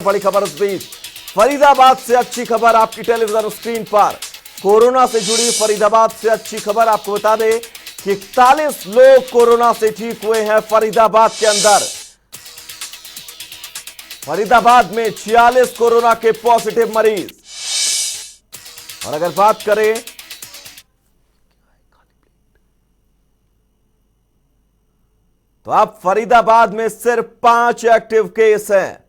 बड़ी खबर इस बीच फरीदाबाद से अच्छी खबर आपकी टेलीविजन स्क्रीन पर। कोरोना से जुड़ी फरीदाबाद से अच्छी खबर आपको बता दें कि 41 लोग कोरोना से ठीक हुए हैं फरीदाबाद के अंदर। फरीदाबाद में 46 कोरोना के पॉजिटिव मरीज। और अगर बात करें तो अब फरीदाबाद में सिर्फ 5 एक्टिव केस हैं।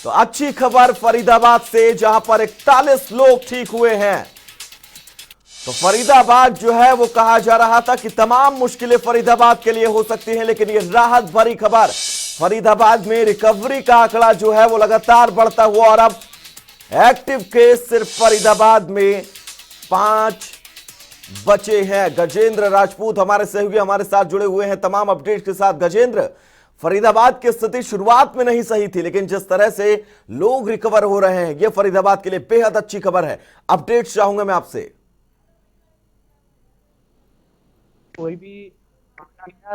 तो अच्छी खबर फरीदाबाद से, जहां पर 41 लोग ठीक हुए हैं। तो फरीदाबाद जो है वो कहा जा रहा था कि तमाम मुश्किलें फरीदाबाद के लिए हो सकती हैं, लेकिन ये राहत भरी खबर। फरीदाबाद में रिकवरी का आंकड़ा जो है वो लगातार बढ़ता हुआ और अब एक्टिव केस सिर्फ फरीदाबाद में 5 बचे हैं। गजेंद्र राजपूत हमारे सहयोगी हमारे साथ जुड़े हुए हैं तमाम अपडेट के साथ। गजेंद्र, फरीदाबाद की स्थिति शुरुआत में नहीं सही थी, लेकिन जिस तरह से लोग रिकवर हो रहे हैं यह फरीदाबाद के लिए बेहद अच्छी खबर है। अपडेट चाहूंगा मैं आपसे। कोई भी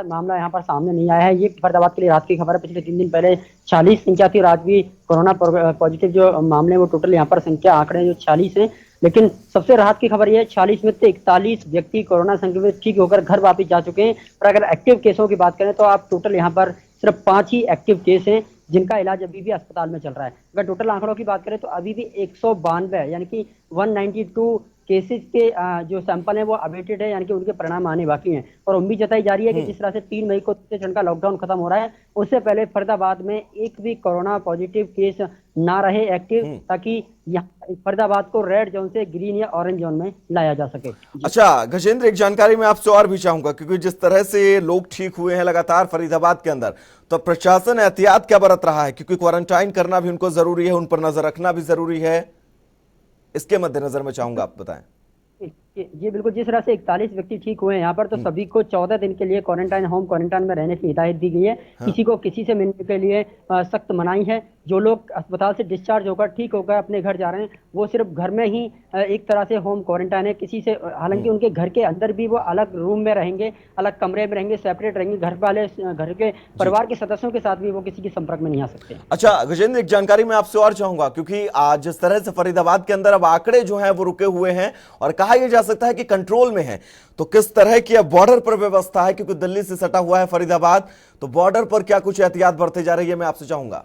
मामला यहाँ पर सामने नहीं आया है। ये फरीदाबाद के लिए रात की खबर है। पिछले 3 दिन पहले 40 संख्या थी और आज भी कोरोना पॉजिटिव जो मामले वो टोटल यहाँ पर संख्या आंकड़े जो 40 है। लेकिन सबसे राहत की खबर यह है 40 में से 41 व्यक्ति कोरोना संक्रमित ठीक होकर घर वापस जा चुके हैं। और अगर एक्टिव केसों की बात करें तो आप टोटल यहाँ पर सिर्फ 5 ही एक्टिव केस हैं जिनका इलाज अभी भी अस्पताल में चल रहा है। अगर टोटल आंकड़ों की बात करें तो अभी भी 192 यानी कि 192 केसेस के जो सैंपल है वो अवेटेड है, यानी कि उनके परिणाम आने बाकी हैं। और उम्मीद जताई जा रही है कि जिस तरह से 3 मई को तीसरे चरण का लॉकडाउन खत्म हो रहा है, उससे पहले फरीदाबाद में एक भी कोरोना पॉजिटिव केस ना रहे एक्टिव, ताकि यहाँ फरीदाबाद को रेड जोन से ग्रीन या ऑरेंज जोन में लाया जा सके। अच्छा गजेंद्र, एक जानकारी मैं आपसे और भी चाहूंगा, क्योंकि जिस तरह से लोग ठीक हुए हैं लगातार फरीदाबाद के अंदर, तो प्रशासन एहतियात क्या बरत रहा है? क्योंकि क्वारंटाइन करना भी उनको जरूरी है, उन पर नजर रखना भी जरूरी है। इसके मद्देनजर मैं चाहूंगा आप बताएं। जी बिल्कुल, जिस तरह से 41 व्यक्ति ठीक हुए हैं यहाँ पर, तो सभी को 14 दिन के लिए क्वारंटाइन होम क्वारंटाइन में रहने की हिदायत दी गई है। हाँ। किसी को किसी से मिलने के लिए सख्त मनाही है। जो लोग अस्पताल से डिस्चार्ज होकर ठीक होकर अपने घर जा रहे हैं वो सिर्फ घर में ही एक तरह से होम क्वारंटाइन है। किसी से, हालांकि उनके घर के अंदर भी वो अलग रूम में रहेंगे, अलग कमरे में रहेंगे, सेपरेट रहेंगे। घर वाले, घर के परिवार के सदस्यों के साथ भी वो किसी के संपर्क में नहीं आ सकते। अच्छा गजेंद्र, एक जानकारी मैं आपसे और चाहूंगा, क्योंकि आज जिस तरह से फरीदाबाद के अंदर अब आंकड़े जो हैं वो रुके हुए हैं और कहा यह जा सकता है कि कंट्रोल में है, तो किस तरह की अब बॉर्डर पर व्यवस्था है? क्योंकि दिल्ली से सटा हुआ है फरीदाबाद, तो बॉर्डर पर क्या कुछ एहतियात बरती जा रही है, मैं आपसे चाहूंगा।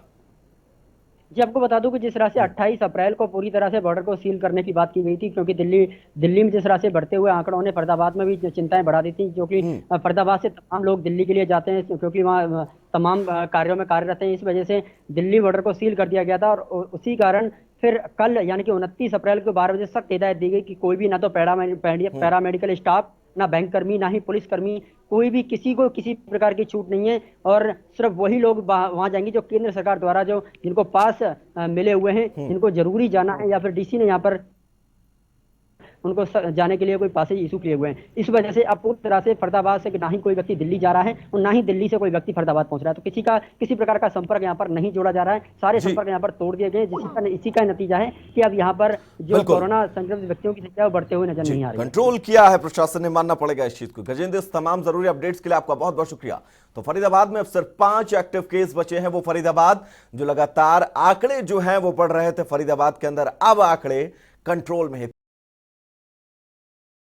जी आपको बता दूं कि जिस तरह से 28 अप्रैल को पूरी तरह से बॉर्डर को सील करने की बात की गई थी, क्योंकि दिल्ली में जिस तरह से बढ़ते हुए आंकड़ों ने फरीदाबाद में भी चिंताएं बढ़ा दी थी, जो कि फरीदाबाद से तमाम लोग दिल्ली के लिए जाते हैं क्योंकि वहाँ तमाम कार्यों में कार्यरत हैं। इस वजह से दिल्ली बॉर्डर को सील कर दिया गया था और उसी कारण फिर कल यानी कि 29 अप्रैल को 12 बजे सख्त हिदायत दी गई कि कोई भी ना तो पैरामेडिकल स्टाफ, ना बैंक कर्मी, ना ही पुलिस कर्मी, कोई भी किसी को किसी प्रकार की छूट नहीं है। और सिर्फ वही लोग वहां जाएंगे जो केंद्र सरकार द्वारा जो जिनको पास मिले हुए हैं, जिनको जरूरी जाना है या फिर डीसी ने यहाँ पर उनको जाने के लिए कोई पासेज इशू किए हुए हैं। इस वजह से अब पूरी तरह से फरीदाबाद से ना ही कोई व्यक्ति दिल्ली जा रहा है और ना ही दिल्ली से कोई व्यक्ति फरीदाबाद पहुंच रहा है। तो किसी प्रकार का संपर्क यहाँ पर नहीं जोड़ा जा रहा है। सारे संपर्क यहाँ पर तोड़ दिए गए, इसी का नतीजा है कि अब यहाँ पर जो कोरोना संक्रमित व्यक्तियों की संख्या बढ़ते हुए नजर नहीं आ रही। कंट्रोल किया है प्रशासन ने, मानना पड़ेगा इस चीज को। गजेंद्र, इस तमाम जरूरी अपडेट्स के लिए आपका बहुत बहुत शुक्रिया। तो फरीदाबाद में अब सिर्फ 5 एक्टिव केस बचे हैं। वो फरीदाबाद जो लगातार आंकड़े जो हैं वो बढ़ रहे थे फरीदाबाद के अंदर, अब आंकड़े कंट्रोल में है।